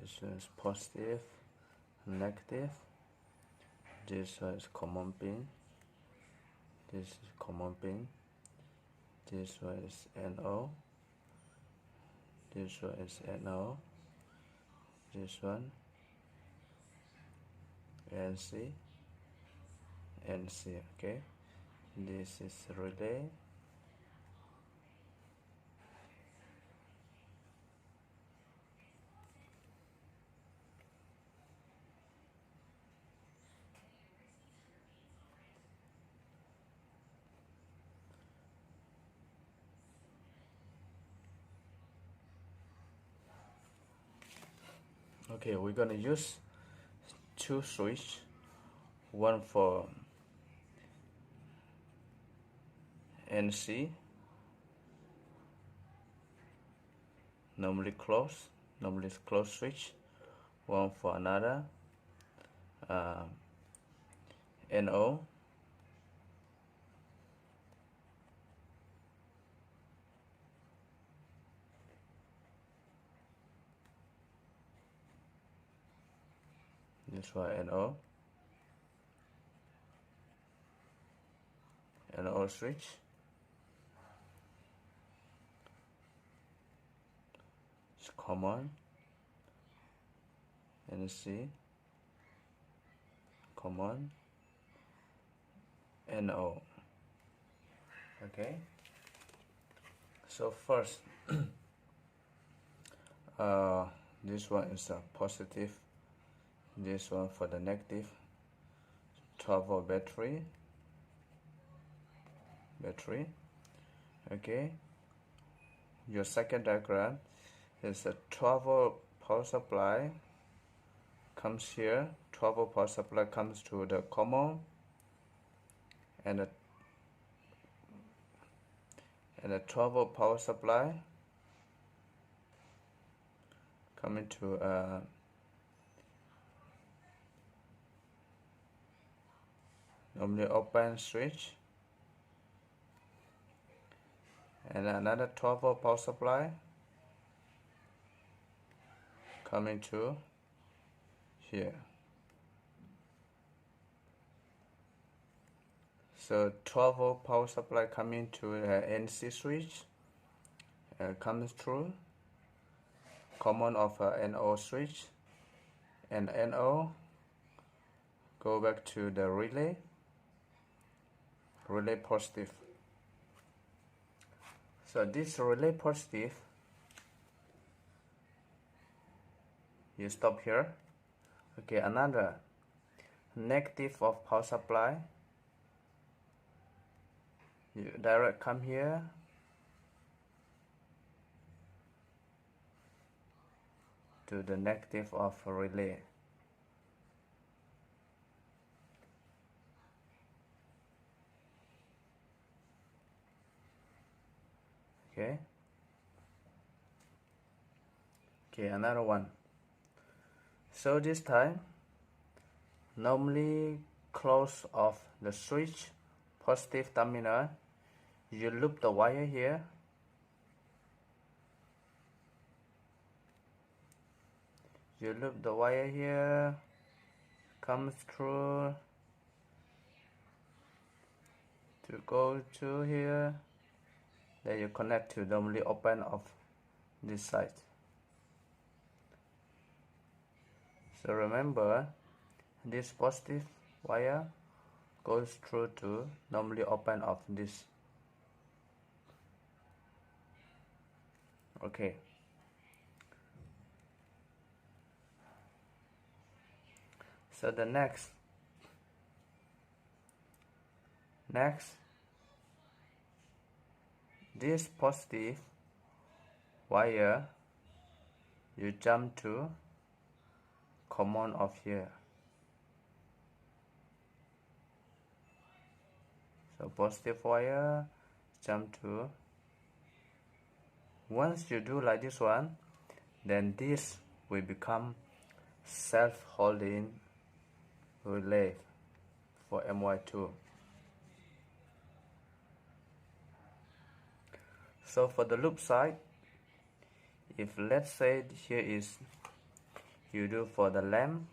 This one is positive, negative. This one is common pin. This is common pin. This one is NO. This one is NO. This one NC. NC. Okay. This is relay. Okay, we're gonna use two switch, one for NC, normally closed switch, one for another NO. This one NO switch. It's common. NC, common, NO. Okay. So first, this one is a positive. This one for the negative. 12-volt battery. Okay. Your second diagram is a 12-volt power supply. Comes here. 12-volt power supply comes to the common, and a 12-volt power supply coming to normally open switch, and another 12-volt power supply coming to here. So 12-volt power supply coming to NC switch, comes through common of NO switch, and NO go back to the relay positive. So this relay positive, you stop here. Okay, another negative of power supply, you direct come here to the negative of relay. Okay. Okay, another one. So this time, normally close off the switch, positive terminal, you loop the wire here. You loop the wire here, comes through to go to here. Then you connect to normally open of this side. So remember, this positive wire goes through to normally open of this. Okay. So the next, this positive wire, you jump to common of here. So positive wire, jump to. Once you do like this one, then this will become self-holding relay for MY2. So for the loop side, if let's say here is you do for the lamp.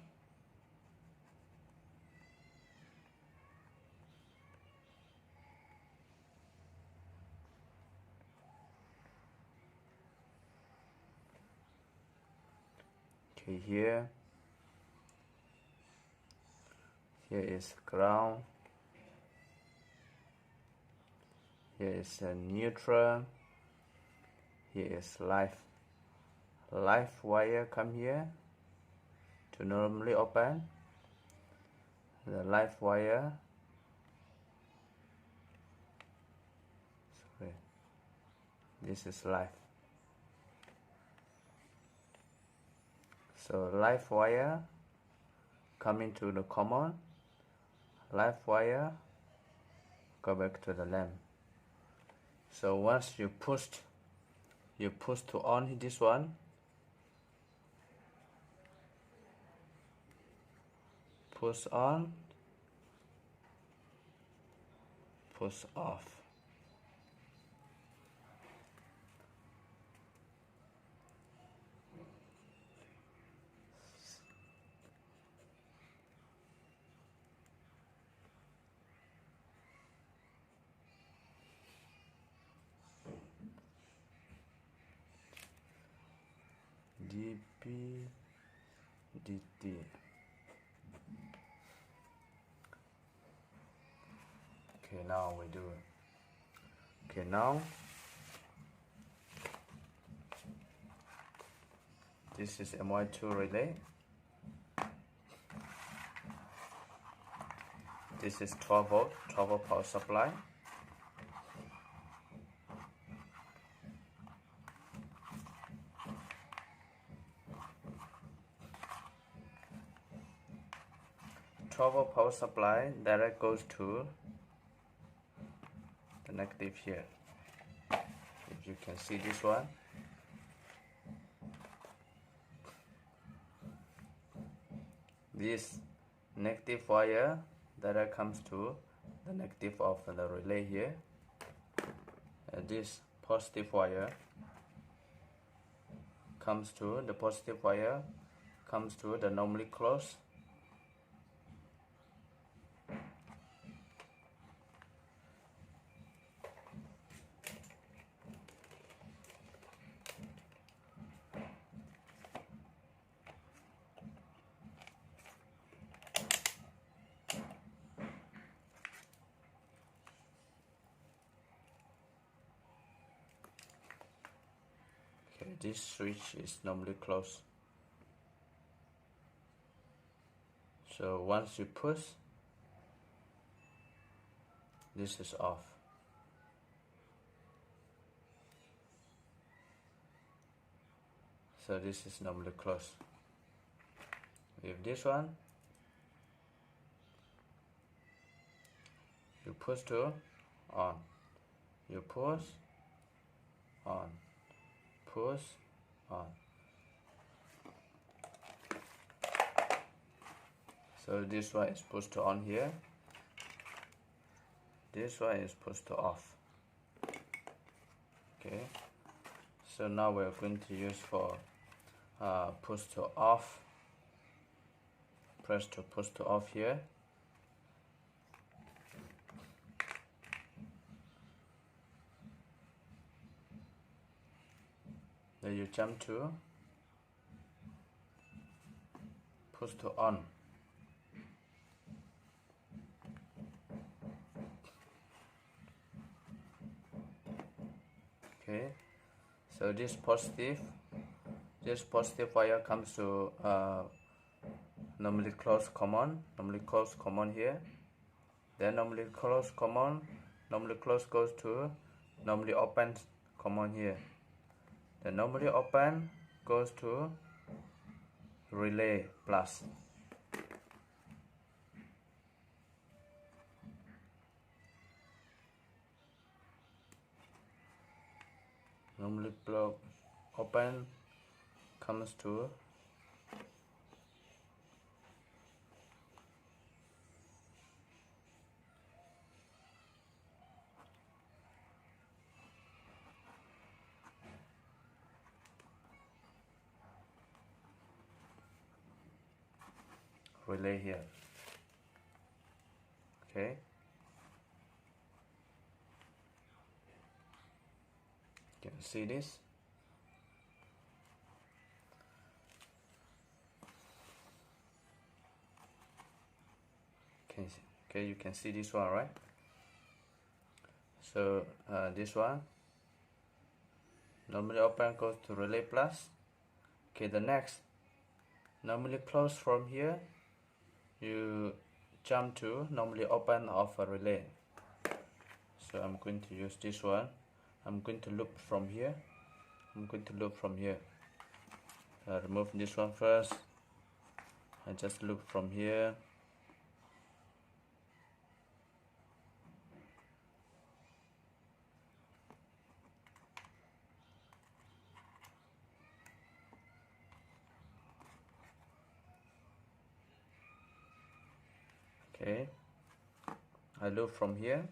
Okay, here is ground, here is a neutral, here is live wire. Come here to normally open the live wire. Sorry, this is live. So live wire coming to the common, live wire go back to the lamp. So once you push to on this one, push on, push off. DPDT. Okay, now we do it. Okay, now this is MY2 relay. This is 12 volt power supply. Power supply direct goes to the negative here. If you can see this one, this negative wire direct comes to the negative of the relay here, and this positive wire comes to the normally closed. Okay, this switch is normally closed. So once you push, this is off. So this is normally closed. With this one, you push to on, you push on, push on. So this one is pushed to on here, this one is pushed to off. Okay, so now we're going to use for push to off. Press to push to off here. Then you jump to push to on. Okay, so this positive wire comes to normally closed common here. Then normally closed goes to normally open common here. The normally open goes to relay plus. Normally plug open comes to relay here. Okay. You can see this. Okay, you can see this one, right? So this one normally open goes to relay plus. Okay, the next normally close from here, you jump to normally open of a relay. So I'm going to use this one. I'm going to loop from here. Remove this one first. I just loop from here. Okay, I loop from here.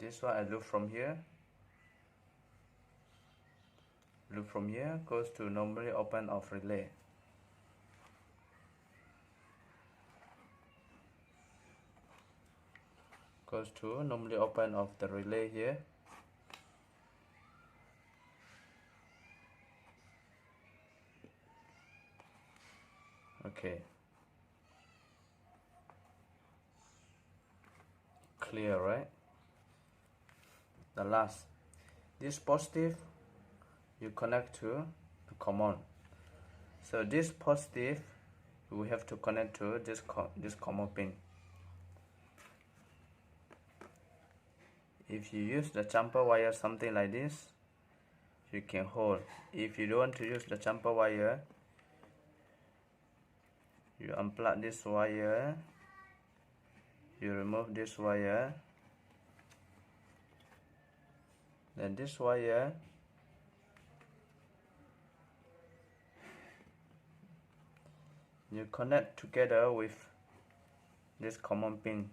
This one I loop from here. Loop from here goes to normally open of relay. Goes to normally open of the relay here. Okay. Clear, right? The last, this positive you connect to the common. So this positive we have to connect to this common pin. If you use the jumper wire something like this, you can hold. If you don't want to use the jumper wire, you unplug this wire, you remove this wire, then this wire you connect together with this common pin.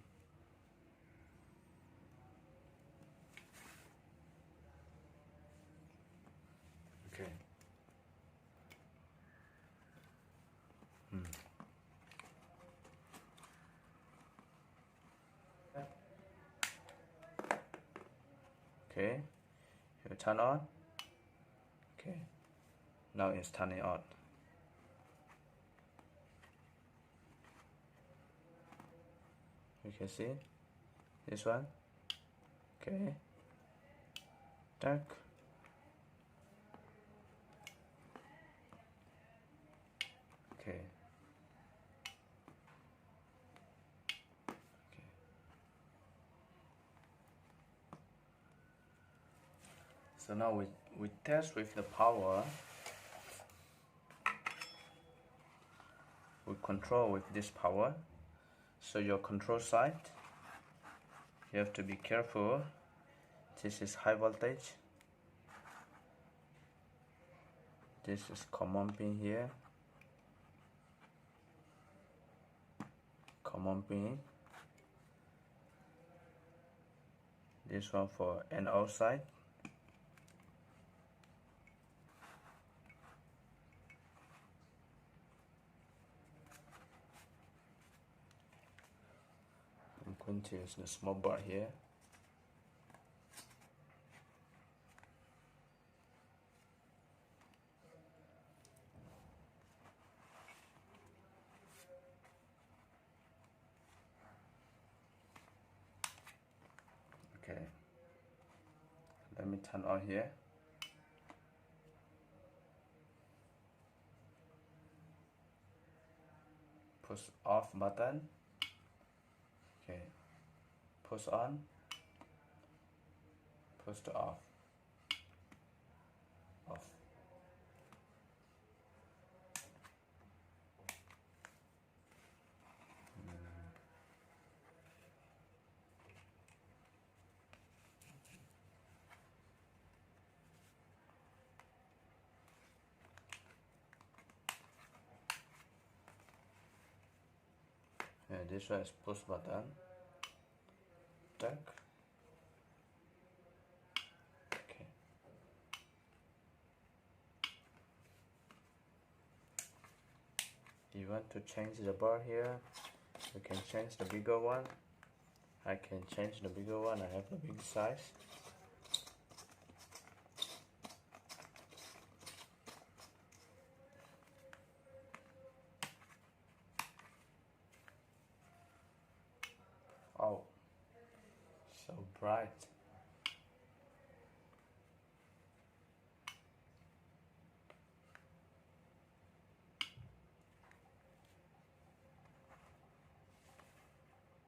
Okay. Okay, you turn on. Okay, now it's turning on. You can see this one. Okay, dark. Okay. So now we test with the power. We control with this power. So your control side, you have to be careful. This is high voltage. This is common pin here. Common pin. This one for NO side. I'm going to use the small bar here. Okay, let me turn on here. Push off button. Okay, push on, push to off, off. And this one is push button. Tuck. Okay. Even want to change the bar here, we can change the bigger one. I can change the bigger one, I have the big size. Oh, so bright.